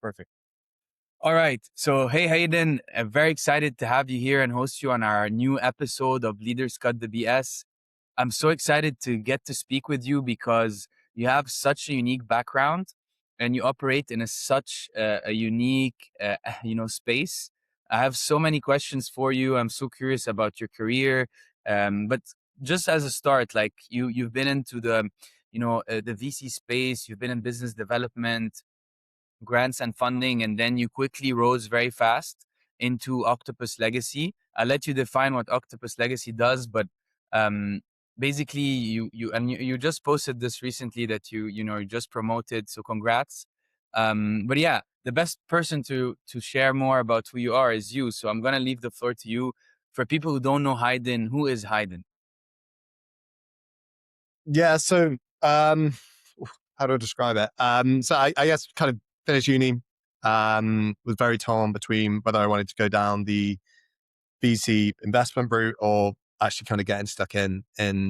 Perfect. All right. So, hey, Hayden, I'm very excited to have you here and host you on our new episode of Leaders Cut the BS. I'm so excited to get to speak with you because you have such a unique background and you operate in such a unique, space. I have so many questions for you. I'm so curious about your career. But just as a start, like you've been into the VC space, you've been in business development, grants and funding, and then you quickly rose very fast into Octopus Legacy. I'll let you define what Octopus Legacy does, but um, basically, you just posted this recently that you just promoted, so congrats. But yeah, the best person to share more about who you are is you. So I'm gonna leave the floor to you. For people who don't know Hayden, who is Hayden? Yeah, so how do I describe it? So I guess kind of finished uni, was very torn between whether I wanted to go down the VC investment route or actually kind of getting stuck in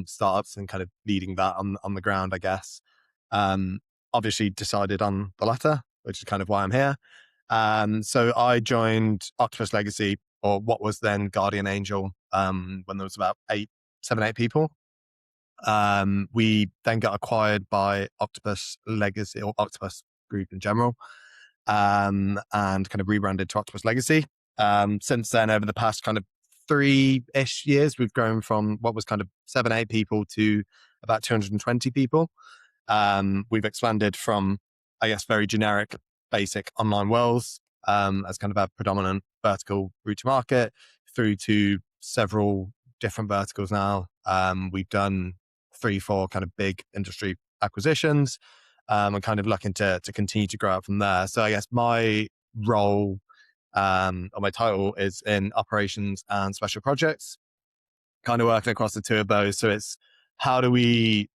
startups and kind of leading that on the ground, I guess. Obviously decided on the latter, which is kind of why I'm here. So I joined Octopus Legacy, or what was then Guardian Angel, when there was about 7, 8 people. We then got acquired by Octopus Legacy, or Octopus Group in general, and kind of rebranded to Octopus Legacy. Since then, over the past kind of 3-ish years, we've grown from what was kind of 7, 8 people to about 220 people. We've expanded from, I guess, very generic, basic online wells, as kind of a predominant vertical route to market, through to several different verticals now. We've done 3, 4 kind of big industry acquisitions, and kind of looking to continue to grow out from there. So I guess my role, or my title, is in operations and special projects, kind of working across the two of those. So it's how do we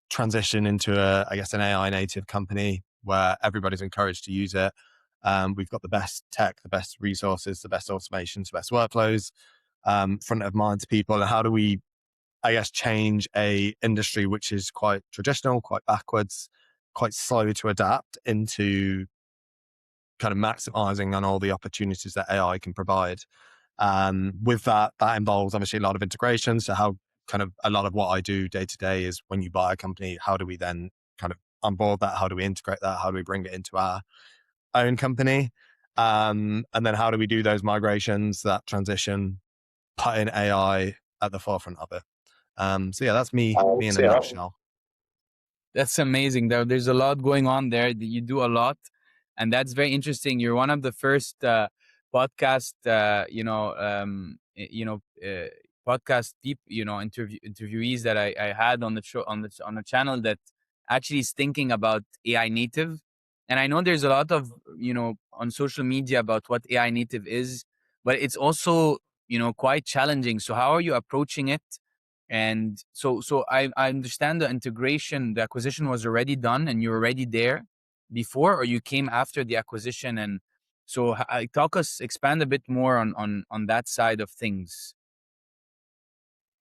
transition into an AI native company where everybody's encouraged to use it. We've got the best tech, the best resources, the best automations, the best workflows, front of mind to people. And how do we, I guess, change a industry which is quite traditional, quite backwards, quite slow to adapt, into kind of maximizing on all the opportunities that AI can provide. With that involves obviously a lot of integration. So how kind of a lot of what I do day to day is, when you buy a company, how do we then kind of onboard that? How do we integrate that? How do we bring it into our own company? And then how do we do those migrations, that transition, putting AI at the forefront of it? So yeah, that's me in a nutshell. That's amazing. There's a lot going on there. You do a lot, and that's very interesting. You're one of the first podcast, podcast interviewees that I had on the show, on the channel, that actually is thinking about AI native. And I know there's a lot of on social media about what AI native is, but it's also quite challenging. So how are you approaching it? And so I understand the integration, the acquisition was already done and you're already there before, or you came after the acquisition. And so expand a bit more on that side of things.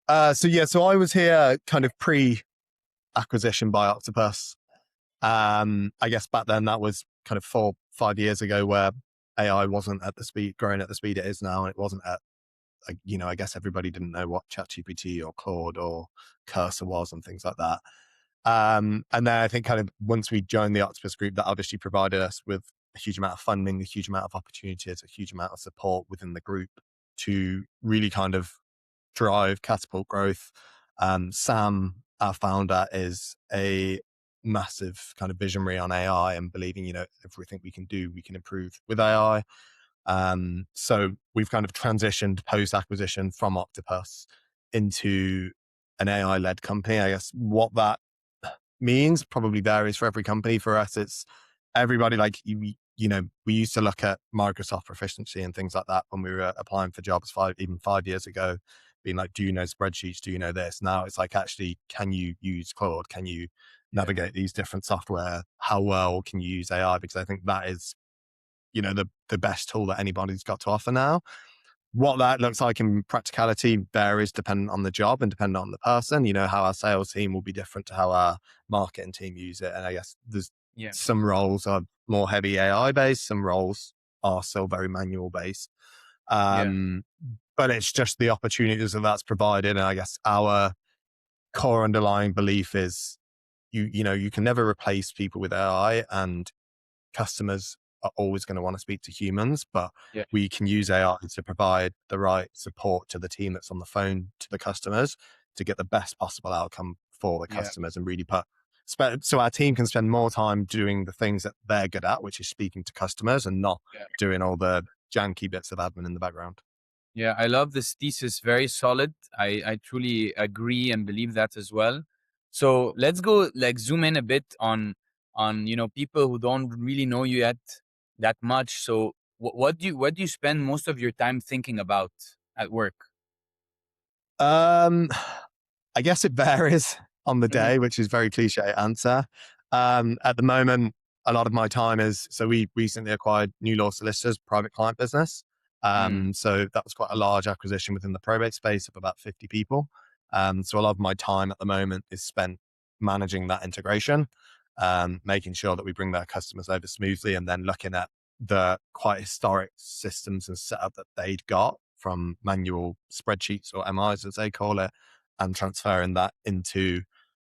So I was here kind of pre-acquisition by Octopus. I guess back then that was kind of 4, 5 years ago, where AI wasn't at the speed, growing at the speed it is now. And it wasn't at, I guess everybody didn't know what ChatGPT or Claude or Cursor was and things like that. And then I think kind of once we joined the Octopus Group, that obviously provided us with a huge amount of funding, a huge amount of opportunities, a huge amount of support within the group to really kind of drive catapult growth. Sam, our founder, is a massive kind of visionary on AI and believing, everything we can do, we can improve with AI. So we've kind of transitioned post-acquisition from Octopus into an AI-led company. I guess what that means probably varies for every company. For us, it's everybody, like, we used to look at Microsoft proficiency and things like that when we were applying for jobs 5 years ago, being like, do you know spreadsheets? Do you know this? Now it's like, actually, can you use Claude? Can you navigate these different software? How well can you use AI? Because I think that is, the best tool that anybody's got to offer now. What that looks like in practicality varies depending on the job and depending on the person. How our sales team will be different to how our marketing team use it. And I guess there's Yeah. some roles are more heavy AI based, some roles are still very manual based. Yeah. Um, but it's just the opportunities that that's provided. And I guess our core underlying belief is you can never replace people with AI, and customers are always going to want to speak to humans, but Yeah. we can use AI to provide the right support to the team that's on the phone to the customers to get the best possible outcome for the Yeah. customers and really so our team can spend more time doing the things that they're good at, which is speaking to customers and not Yeah. doing all the janky bits of admin in the background. Yeah, I love this thesis. Very solid. I truly agree and believe that as well. So let's go like zoom in a bit on people who don't really know you yet that much. So what do you spend most of your time thinking about at work? Um, I guess it varies on the Hmm. day, which is very cliche answer. At the moment, a lot of my time is so we recently acquired New Law Solicitors private client business. Mm, So that was quite a large acquisition within the probate space of about 50 people. So a lot of my time at the moment is spent managing that integration, making sure that we bring their customers over smoothly, and then looking at the quite historic systems and setup that they'd got from manual spreadsheets or MIs as they call it, and transferring that into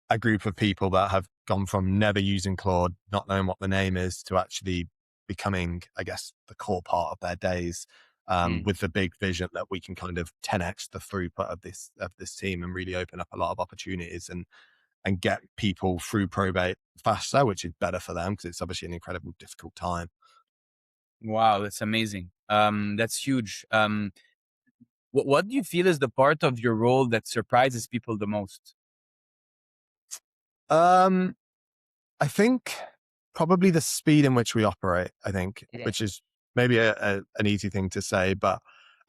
a group of people that have gone from never using Claude, not knowing what the name is, to actually becoming, I guess, the core part of their days. mm. With the big vision that we can kind of 10x the throughput of this team and really open up a lot of opportunities and get people through probate faster, which is better for them because it's obviously an incredible difficult time. Wow, that's amazing. That's huge. What do you feel is the part of your role that surprises people the most? Um, I think probably the speed in which we operate, I think, Yeah. which is maybe an easy thing to say, but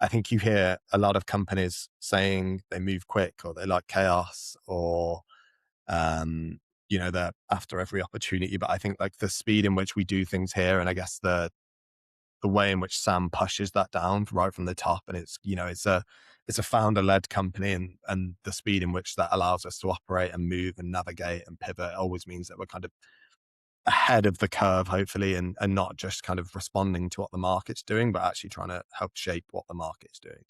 I think you hear a lot of companies saying they move quick or they like chaos or, um, they're after every opportunity. But I think like the speed in which we do things here, and I guess the way in which Sam pushes that down right from the top, and it's a founder led company, and the speed in which that allows us to operate and move and navigate and pivot always means that we're kind of ahead of the curve, hopefully, and not just kind of responding to what the market's doing, but actually trying to help shape what the market's doing.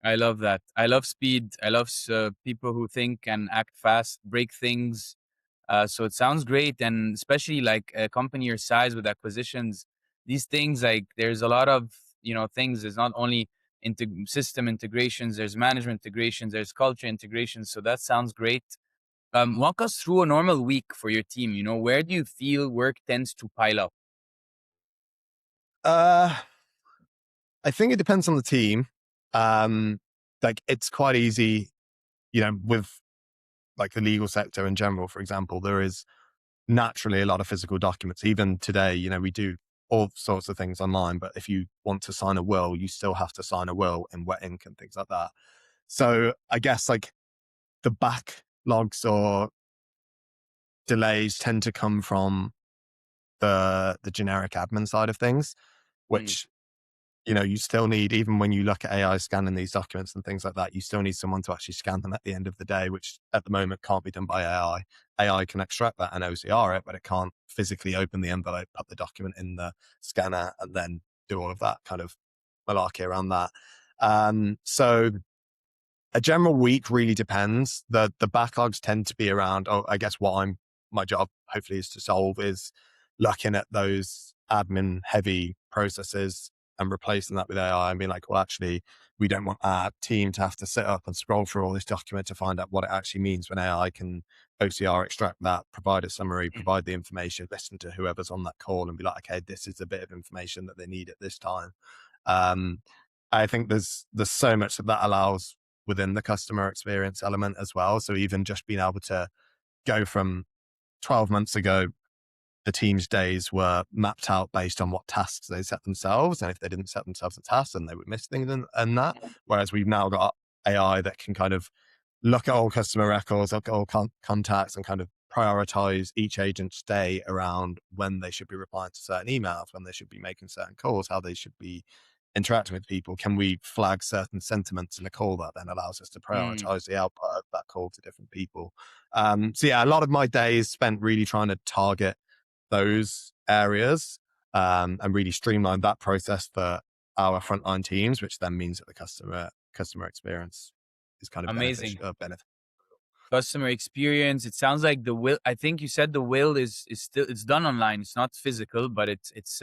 I love that. I love speed. I love people who think and act fast, break things. So it sounds great, and especially like a company your size with acquisitions, these things like there's a lot of things. There's not only system integrations, there's management integrations, there's culture integrations. So that sounds great. Walk us through a normal week for your team. Where do you feel work tends to pile up? Uh, I think it depends on the team. Um, like it's quite easy, with like the legal sector in general, for example, there is naturally a lot of physical documents. Even today, we do all sorts of things online, but if you want to sign a will, you still have to sign a will in wet ink and things like that. So I guess like the backlogs or delays tend to come from the generic admin side of things, Mm, which you still need, even when you look at AI scanning these documents and things like that, you still need someone to actually scan them at the end of the day, which at the moment can't be done by AI. AI can extract that and OCR it, but it can't physically open the envelope, put the document in the scanner, and then do all of that kind of malarkey around that. So a general week really depends. The backlogs tend to be around, I guess my job hopefully is to solve is looking at those admin heavy processes and replacing that with AI and being like, well, actually, we don't want our team to have to sit up and scroll through all this document to find out what it actually means when AI can OCR extract that, provide a summary, mm. provide the information, listen to whoever's on that call and be like, okay, this is a bit of information that they need at this time. Um, I think there's so much that allows within the customer experience element as well. So even just being able to go from 12 months ago, the team's days were mapped out based on what tasks they set themselves. And if they didn't set themselves a task, then they would miss things and that. Whereas we've now got AI that can kind of look at all customer records, look at all contacts and kind of prioritize each agent's day around when they should be replying to certain emails, when they should be making certain calls, how they should be interacting with people. Can we flag certain sentiments in a call that then allows us to Mm. prioritize the output of that call to different people? So yeah, a lot of my day is spent really trying to target those areas and really streamline that process for our frontline teams, which then means that the customer experience is kind of Amazing. beneficial. Customer experience. It sounds like the will. I think you said the will is still, it's done online. It's not physical, but it's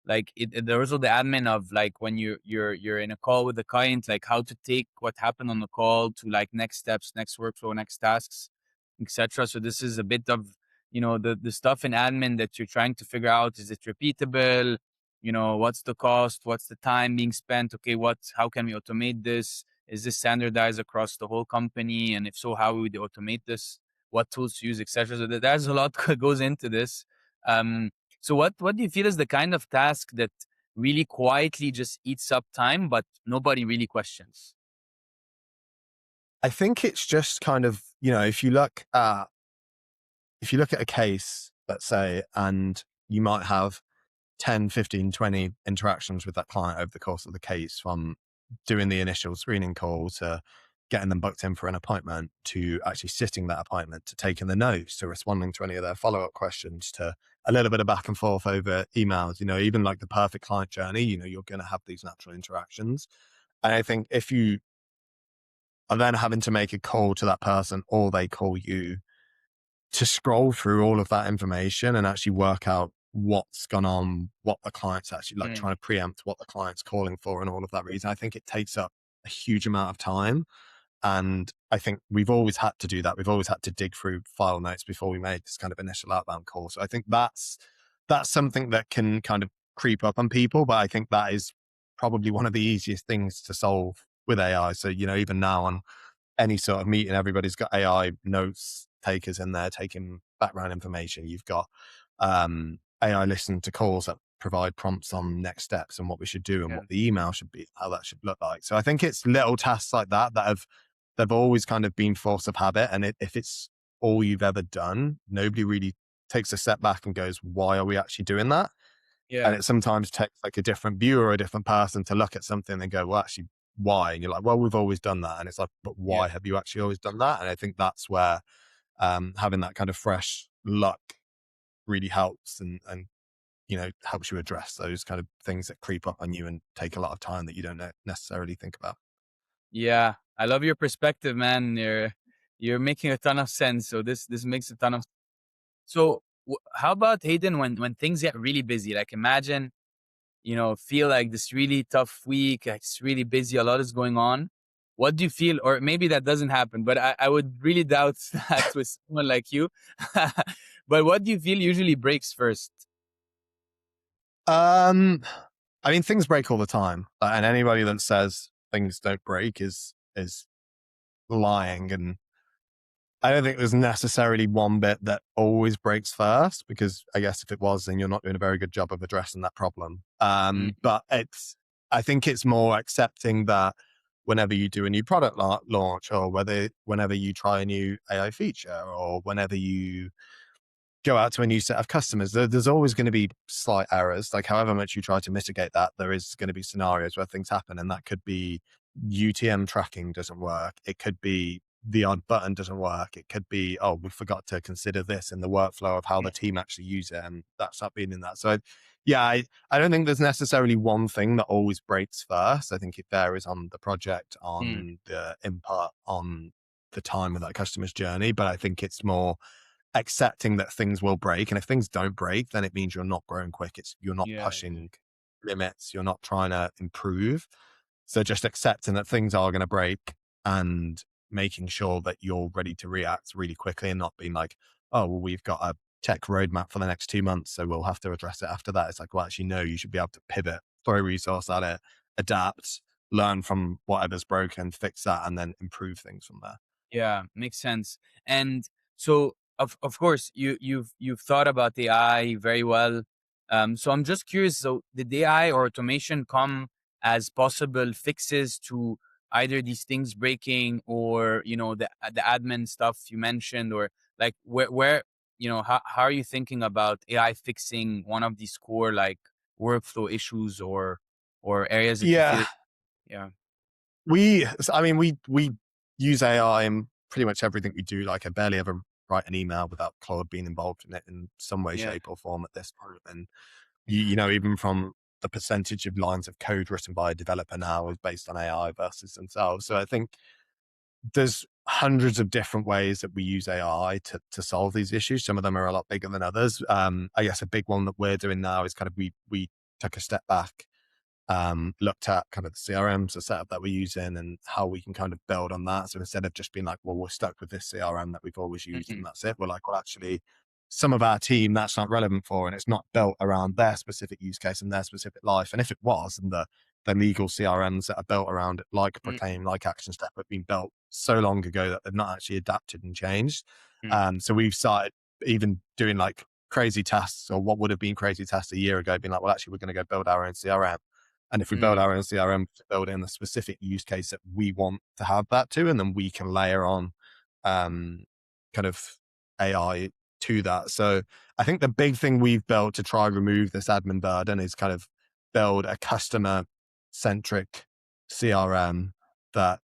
like there's also the admin of like when you're in a call with the client, like how to take what happened on the call to like next steps, next workflow, next tasks, etc. So this is a bit of, the stuff in admin that you're trying to figure out. Is it repeatable? What's the cost? What's the time being spent? Okay, how can we automate this? Is this standardized across the whole company? And if so, how would we automate this? What tools to use, etc. So there's a lot goes into this. Um, so what do you feel is the kind of task that really quietly just eats up time, but nobody really questions? I think it's just kind of, if you look at a case, let's say, and you might have 10, 15, 20 interactions with that client over the course of the case, from doing the initial screening call to getting them booked in for an appointment, to actually sitting that appointment, to taking the notes, to responding to any of their follow-up questions, to a little bit of back and forth over emails, even like the perfect client journey, you're going to have these natural interactions. And I think if you are then having to make a call to that person or they call you, to scroll through all of that information and actually work out what's gone on, what the client's actually like, Mm, trying to preempt what the client's calling for and all of that reason, I think it takes up a huge amount of time. And I think we've always had to do that. We've always had to dig through file notes before we made this kind of initial outbound call. So I think that's something that can kind of creep up on people, but I think that is probably one of the easiest things to solve with AI. So, even now on any sort of meeting, everybody's got AI notes takers in there taking background information. You've got AI listen to calls that provide prompts on next steps and what we should do and yeah. what the email should be, how that should look like. So I think it's little tasks like that they've always kind of been force of habit. And if it's all you've ever done, nobody really takes a step back and goes, why are we actually doing that? And Yeah. it sometimes takes like a different view or a different person to look at something and go, well, actually, why? And you're like, well, we've always done that. And it's like, but Yeah. why have you actually always done that? And I think that's where having that kind of fresh look really helps and helps you address those kind of things that creep up on you and take a lot of time that you don't necessarily think about. Yeah. I love your perspective, man. You're making a ton of sense. So this makes a ton of. So how about Hayden when things get really busy? Like imagine, feel like this really tough week, like it's really busy, a lot is going on. What do you feel? Or maybe that doesn't happen, but I would really doubt that with someone like you. But what do you feel usually breaks first? Um, I mean, things break all the time, and anybody that says things don't break is lying. And I don't think there's necessarily one bit that always breaks first, because I guess if it was, then you're not doing a very good job of addressing that problem. Mm, But I think it's more accepting that whenever you do a new product launch, or whenever you try a new AI feature, or whenever you go out to a new set of customers, there's always going to be slight errors. Like however much you try to mitigate that, there is going to be scenarios where things happen, and that could be UTM tracking doesn't work. It could be the odd button doesn't work. It could be, oh, we forgot to consider this in the workflow of how yeah. the team actually use it, and that's not being in that. So yeah, I don't think there's necessarily one thing that always breaks first. I think it varies on the project, Mm, on the input, on the time of that customer's journey. But I think it's more accepting that things will break. And if things don't break, then it means you're not growing quick. You're not yeah. Yeah. pushing limits. You're not trying to improve. So just accepting that things are going to break and making sure that you're ready to react really quickly, and not being like, oh, well, we've got a tech roadmap for the next 2 months, so we'll have to address it after that. It's like, well, actually, no, you should be able to pivot, throw resource at it, adapt, learn from whatever's broken, fix that, and then improve things from there. Yeah, makes sense. And so of course you've thought about the AI very well. So I'm just curious, so did the AI or automation come as possible fixes to either these things breaking, or the admin stuff you mentioned, or like where how are you thinking about AI fixing one of these core like workflow issues, or areas that you feel. Yeah. Yeah. I mean, we use AI in pretty much everything we do. Like I barely ever write an email without Claude being involved in it in some way, Yeah. shape, or form at this point. And you know, even from the percentage of lines of code written by a developer now is based on AI versus themselves. So I think there's hundreds of different ways that we use AI to solve these issues. Some of them are a lot bigger than others. I guess a big one that we're doing now is kind of we took a step back, looked at kind of the CRMs, the setup that we're using, and how we can kind of build on that. So instead of just being like, well, we're stuck with this CRM that we've always used Mhm. and that's it, we're like, well, actually, some of our team that's not relevant for, and it's not built around their specific use case and their specific life. And if it was, and the legal CRMs that are built around it, like Mm, Proclaim, like Action Step, have been built so long ago that they've not actually adapted and changed. mm, So we've started even doing like crazy tests, or what would have been crazy tests a year ago, being like, well, actually, we're going to go build our own CRM. And if we build mm, our own CRM, build in the specific use case that we want to have that to, and then we can layer on kind of AI to that. So I think the big thing we've built to try and remove this admin burden is kind of build a customer-centric CRM that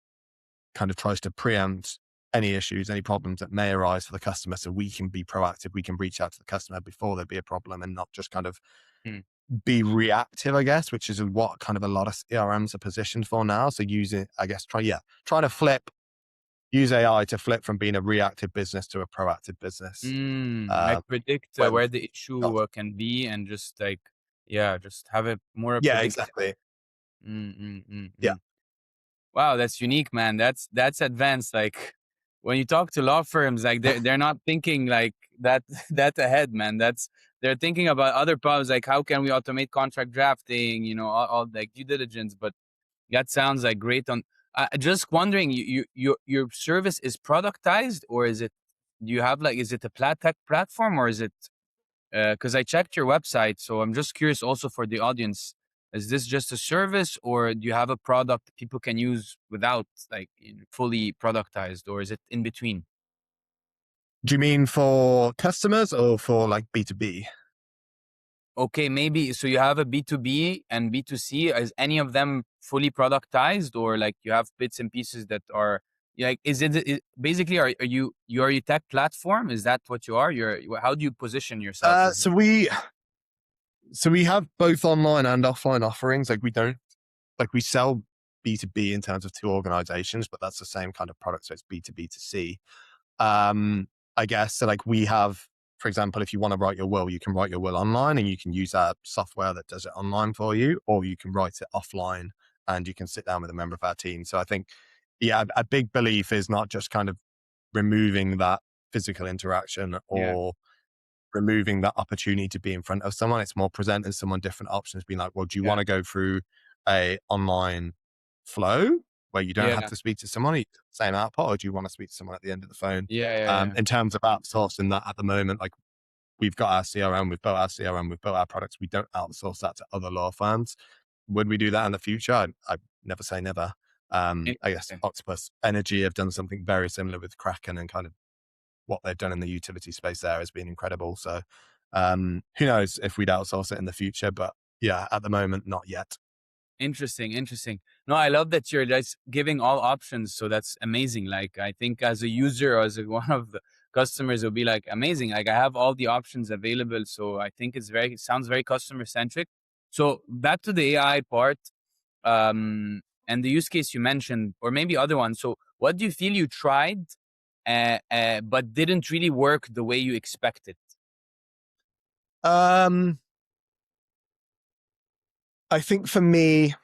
kind of tries to preempt any issues, any problems that may arise for the customer, so we can be proactive. We can reach out to the customer before there be a problem, and not just kind of mm. be reactive, I guess, which is what kind of a lot of CRMs are positioned for now. So use it, I guess, try to use AI to flip from being a reactive business to a proactive business. Like Um, predict when, where the issue can be, and just like, yeah, just have it more yeah, predictive. exactly. Mm, mm, mm, Yeah. mm. Wow, that's unique, man. That's advanced. Like when you talk to law firms, like they're not thinking like that that ahead, man. They're thinking about other problems, like how can we automate contract drafting, all like due diligence. But that sounds like great. On just wondering, your service is productized, or is it? Do you have like, is it a tech platform, or is it? Because I checked your website, so I'm just curious also for the audience. Is this just a service, or do you have a product people can use without like fully productized, or is it in between? Do you mean for customers or for like B2B? Okay, maybe so you have a B2B and B2C. Is any of them fully productized, or like you have bits and pieces that are like, basically, are you tech platform? Is that what you are? How do you position yourself? Uh, Is it? so we so we have both online and offline offerings. Like we don't like we sell B2B in terms of two organizations, but that's the same kind of product. So it's B2B to C. I guess. So like we have, for example, if you want to write your will, you can write your will online and you can use our software that does it online for you, or you can write it offline and you can sit down with a member of our team. So I think, yeah, a big belief is not just kind of removing that physical interaction Yeah, or removing that opportunity to be in front of someone. It's more presenting someone different options, being like, well, do you yeah, want to go through a online flow where you don't have yeah, to speak to someone, you get the same output, or do you want to speak to someone at the end of the phone? yeah, yeah, yeah. In terms of outsourcing that at the moment, like we've got our CRM, we've built our CRM, we've built our products. We don't outsource that to other law firms. Would we do that in the future? I never say never. I guess Interesting. Octopus Energy have done something very similar with Kraken, and kind of what they've done in the utility space there has been incredible. So who knows if we'd outsource it in the future, but yeah, at the moment, not yet. Interesting, interesting. No, I love that you're just giving all options. So that's amazing. Like, I think as a user, or as one of the customers, will be like amazing. Like, I have all the options available. So I think it sounds very customer centric. So back to the AI part, and the use case you mentioned, or maybe other ones. So what do you feel you tried, but didn't really work the way you expected? Um, I think for me,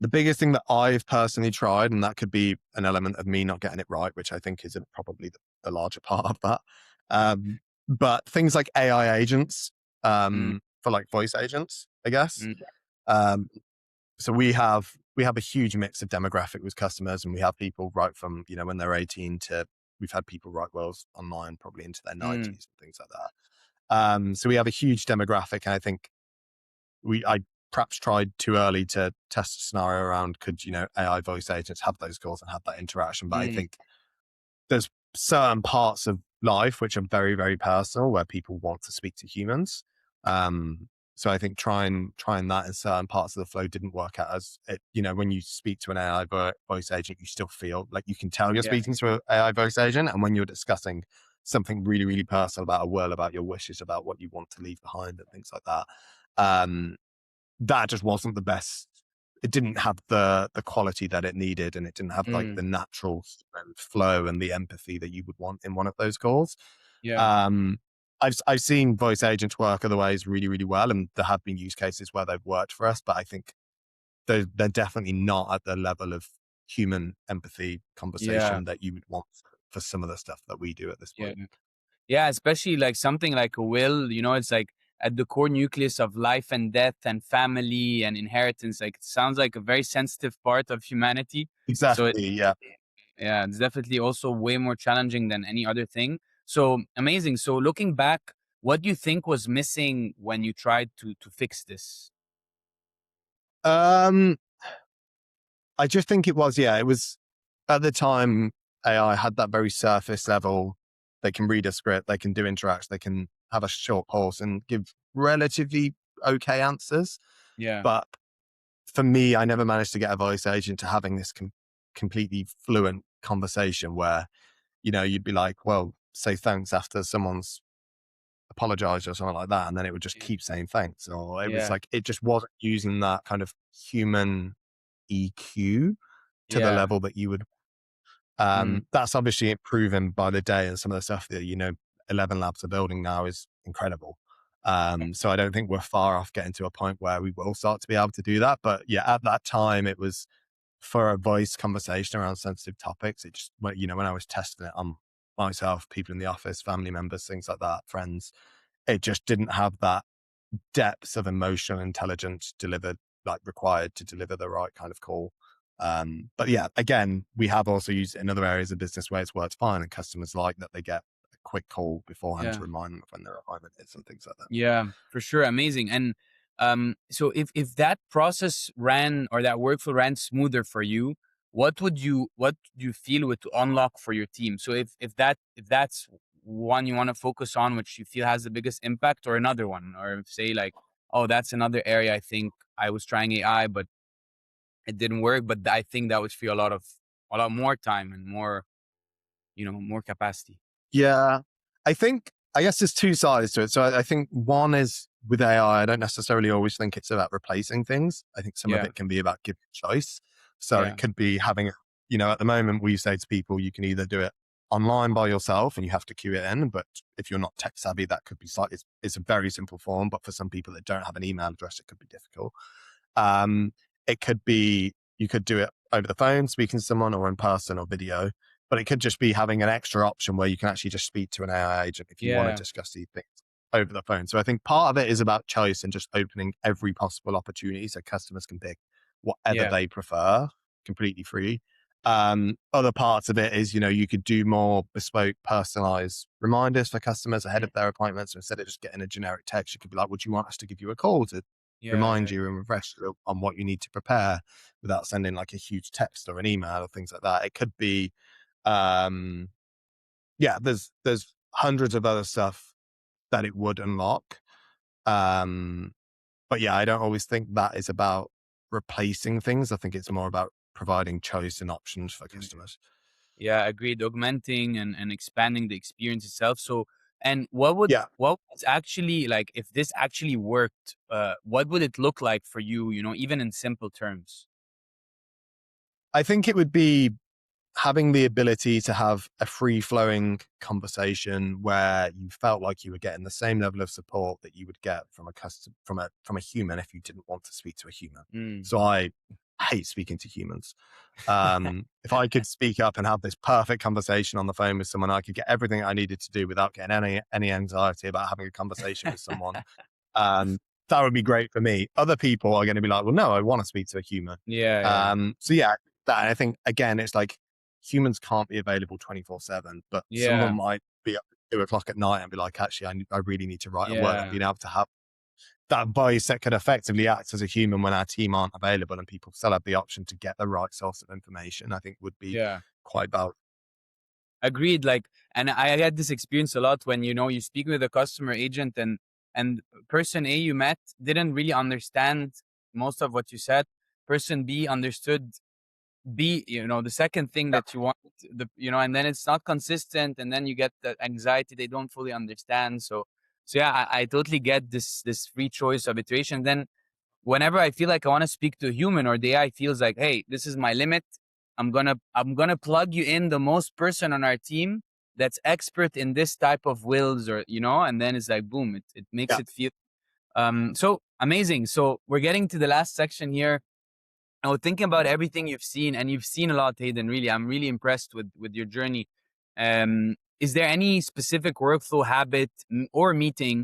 the biggest thing that I've personally tried, and that could be an element of me not getting it right, which I think is probably the larger part of that. But things like AI agents, Mm, for like voice agents, I guess. mm, Um, so we have a huge mix of demographic with customers, and we have people right from, when they're 18 to, we've had people write wills online probably into their mm, 90s and things like that. So we have a huge demographic, and I think I perhaps tried too early to test a scenario around, could, AI voice agents have those calls and have that interaction. But I mm, think there's certain parts of life which are very, very personal where people want to speak to humans. Um, So I think trying that in certain parts of the flow didn't work out as it, when you speak to an AI voice agent, you still feel like you can tell you're Yeah. speaking to an AI voice agent. And when you're discussing something really, really personal about a will, about your wishes, about what you want to leave behind and things like that, that just wasn't the best. It didn't have the quality that it needed, and it didn't have like Mm. the natural flow and the empathy that you would want in one of those calls. Yeah. Um, I've seen voice agents work other ways really, really well, and there have been use cases where they've worked for us, but I think they're definitely not at the level of human empathy Yeah. conversation that you would want for some of the stuff that we do at this Yeah. point. Yeah. Especially like something like a will, it's like at the core nucleus of life and death and family and inheritance. Like it sounds like a very sensitive part of humanity. So Exactly. Yeah. yeah, it's definitely also way more challenging than any other thing. So amazing. So looking back, what do you think was missing when you tried to fix this? Um, I just think it was, yeah, it was at the time AI had that very surface level. They can read a script, they can do interacts, they can have a short pulse and give relatively okay answers. Yeah. But for me, I never managed to get a voice agent to having this completely fluent conversation where, you'd be like, well, say thanks after someone's apologized or something like that. And then it would just keep saying thanks. Or it was Yeah. like, it just wasn't using that kind of human EQ to the Yeah. level that you would. Mm. That's obviously improving by the day, and some of the stuff that 11 Labs are building now is incredible. So I don't think we're far off getting to a point where we will start to be able to do that. But yeah, at that time, it was for a voice conversation around sensitive topics. It just, when I was testing it on myself, people in the office, family members, things like that, friends, it just didn't have that depth of emotional intelligence delivered, like required to deliver the right kind of call. But yeah, again, we have also used it in other areas of business where it's worked fine, and customers like that they get a quick call beforehand to Yeah. remind them of when their appointment is and things like that. Yeah, for sure. Amazing. And so if that process ran or that workflow ran smoother for you, what do you feel would to unlock for your team? So if that's one you want to focus on, which you feel has the biggest impact, or another one, or say like, oh, that's another area I think I was trying AI, but it didn't work. But I think that would feel a lot more time and more, more capacity. Yeah, I guess there's two sides to it. So I think one is with AI, I don't necessarily always think it's about replacing things. I think some of Yeah. it can be about giving choice. So it Yeah. could be having, at the moment we say to people, you can either do it online by yourself and you have to queue it in. But if you're not tech savvy, that could be slightly, it's a very simple form. But for some people that don't have an email address, it could be difficult. Um, it could be, you could do it over the phone, speaking to someone, or in person or video. But it could just be having an extra option where you can actually just speak to an AI agent if you want to Yeah. discuss these things over the phone. So I think part of it is about choice and just opening every possible opportunity so customers can pick whatever Yeah. they prefer, completely free. Other parts of it is, you could do more bespoke, personalized reminders for customers ahead Mm. of their appointments. So instead of just getting a generic text, you could be like, would you want us to give you a call to Yeah. remind Yeah. you and refresh you on what you need to prepare without sending like a huge text or an email or things like that? It could be, um, yeah, there's hundreds of other stuff that it would unlock. Um, but yeah, I don't always think that is about replacing things. I think it's more about providing choice and options for Mm. customers. Yeah, agreed. Augmenting and expanding the experience itself. So, and Yeah, what was actually like if this actually worked? What would it look like for you? Even in simple terms. I think it would be having the ability to have a free flowing conversation where you felt like you were getting the same level of support that you would get from a from a human if you didn't want to speak to a human. Mm. So I hate speaking to humans. If I could speak up and have this perfect conversation on the phone with someone, I could get everything I needed to do without getting any anxiety about having a conversation with someone. Um, that would be great for me. Other people are going to be like, well, no, I want to speak to a human. Yeah. Yeah. So yeah, that I think again, it's like humans can't be available 24/7, but someone Yeah. might be up at 2 o'clock at night and be like, actually, I really need to write a word, and Yeah. being able to have that voice that could effectively act as a human when our team aren't available and people still have the option to get the right source of information, I think would be Yeah. quite valuable. Agreed. Like, and I had this experience a lot when you speak with a customer agent, and and person A you met didn't really understand most of what you said. Person B understood B, the second thing Yeah. that you want, and then it's not consistent, and then you get the anxiety they don't fully understand. So yeah, I totally get this free choice of iteration. Then whenever I feel like I want to speak to a human, or the AI feels like, hey, this is my limit, I'm gonna plug you in the most person on our team that's expert in this type of wills, or and then it's like boom, it makes Yeah. it feel so amazing. So we're getting to the last section here. I was thinking about everything you've seen, and you've seen a lot, Hayden. Really, I'm really impressed with your journey. Is there any specific workflow habit or meeting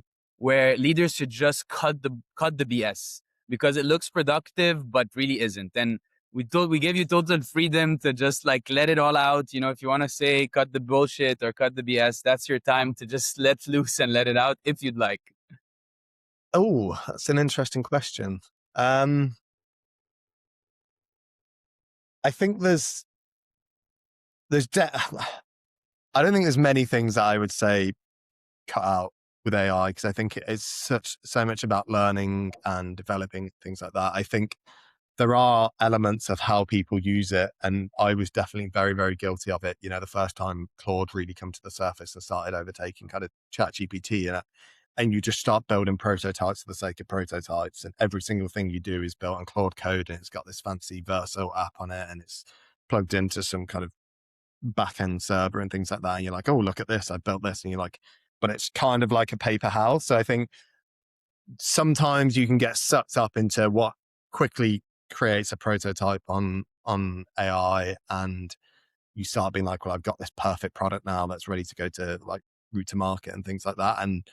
where leaders should just cut the BS because it looks productive but really isn't? And we gave you total freedom to just like let it all out. If you want to say cut the bullshit or cut the BS, that's your time to just let loose and let it out if you'd like. Oh, that's an interesting question. I think I don't think there's many things that I would say cut out with AI, because I think it's so much about learning and developing things like that. I think there are elements of how people use it, and I was definitely very, very guilty of it. The first time Claude really come to the surface and started overtaking kind of ChatGPT, and you just start building prototypes for the sake of prototypes, and every single thing you do is built on Claude code, and it's got this fancy Verso app on it, and it's plugged into some kind of back-end server and things like that. And you're like, oh, look at this, I built this. And you're like, but it's kind of like a paper house. So I think sometimes you can get sucked up into what quickly creates a prototype on AI, and you start being like, well, I've got this perfect product now that's ready to go to like route to market and things like that. And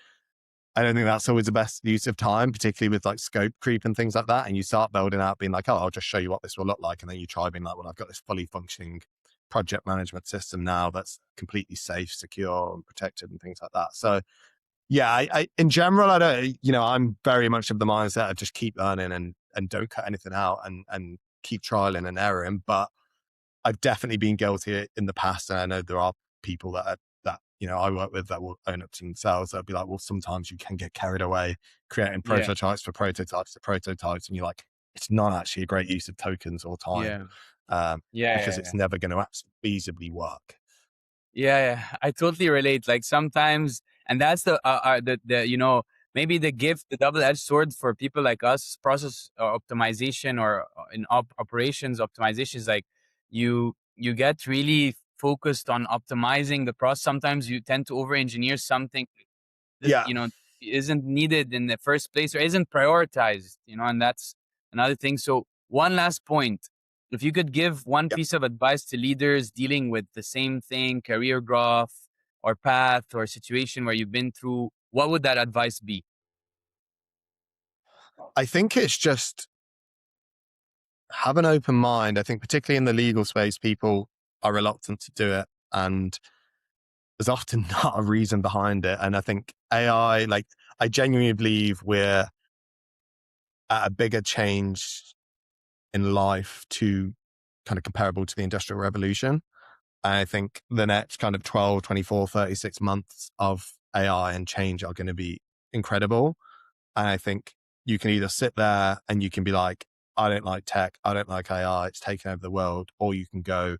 I don't think that's always the best use of time, particularly with like scope creep and things like that. And you start building out being like, oh, I'll just show you what this will look like. And then you try being like, well, I've got this fully functioning project management system now that's completely safe, secure, and protected and things like that. So yeah, I in general, I don't, I'm very much of the mindset of just keep learning and don't cut anything out, and keep trialing and erroring. But I've definitely been guilty in the past, and I know there are people that I work with that will own up to themselves. They'll be like, well, sometimes you can get carried away creating Yeah, prototypes for prototypes to prototypes, and you're like, it's not actually a great use of tokens or time, yeah, yeah, because yeah, it's yeah. never going to feasibly work. Yeah, yeah, I totally relate. Like sometimes, and that's the maybe the gift, the double-edged sword for people like us, process optimization, or in operations optimization is like you get really focused on optimizing the process. Sometimes you tend to over-engineer something that Yeah. isn't needed in the first place or isn't prioritized. And that's another thing. So one last point, if you could give one Yep. piece of advice to leaders dealing with the same thing, career growth or path or situation where you've been through, what would that advice be? I think it's just have an open mind. I think particularly in the legal space, people are reluctant to do it, and there's often not a reason behind it. And I think AI, like, I genuinely believe we're at a bigger change in life to kind of comparable to the Industrial Revolution. And I think the next kind of 12, 24, 36 months of AI and change are going to be incredible. And I think you can either sit there and you can be like, I don't like tech, I don't like AI, it's taking over the world. Or you can go,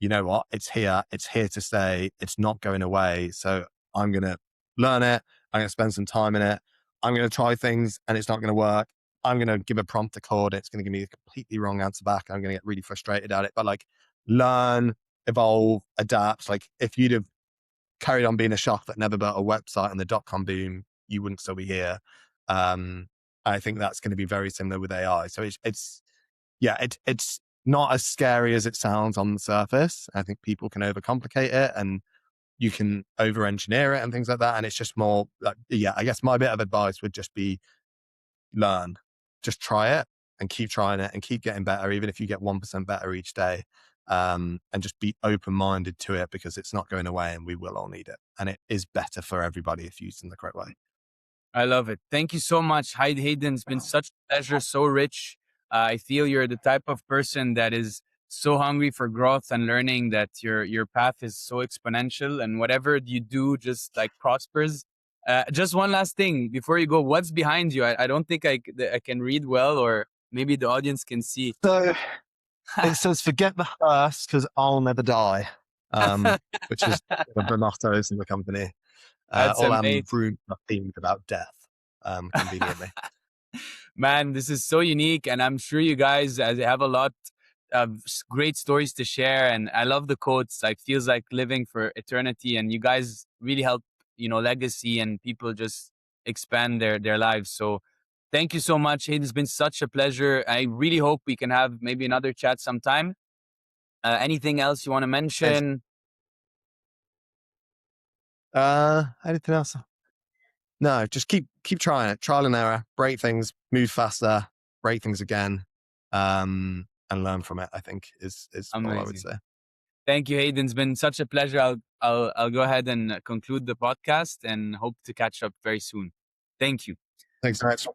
you know what, it's here to stay, it's not going away. So I'm going to learn it, I'm going to spend some time in it, I'm going to try things and it's not going to work. I'm going to give a prompt to Claude, it's going to give me a completely wrong answer back. I'm going to get really frustrated at it. But like, learn, evolve, adapt. Like, if you'd have carried on being a shop that never built a website in the dot-com boom, you wouldn't still be here. I think that's going to be very similar with AI. So it's not as scary as it sounds on the surface. I think people can overcomplicate it and you can over-engineer it and things like that. And it's just more like, I guess my bit of advice would just be learn, just try it and keep trying it and keep getting better, even if you get 1% better each day. And just be open-minded to it, because it's not going away and we will all need it. And it is better for everybody if used in the correct way. I love it. Thank you so much, Hayden. It's been such a pleasure, so rich. I feel you're the type of person that is so hungry for growth and learning, that your path is so exponential, and whatever you do just like prospers. Just one last thing before you go. What's behind you? I don't think I can read well, or maybe the audience can see. So it says, "Forget the hearse, because I'll never die," which is the mottos in the company. That's All our amazing. rooms are themed about death, conveniently. Man, this is so unique, and I'm sure you guys have a lot of great stories to share. And I love the quotes. Like, feels like living for eternity, and you guys really help, legacy and people just expand their lives. So, thank you so much, Hayden. It's been such a pleasure. I really hope we can have maybe another chat sometime. Anything else you want to Yes. mention? Anything else? No, just keep trying it. Trial and error. Break things. Move faster. Break things again. And learn from it, I think is all I would Amazing. say. Thank you, Hayden. It's been such a pleasure. I'll go ahead and conclude the podcast and hope to catch up very soon. Thank you. Thanks so much.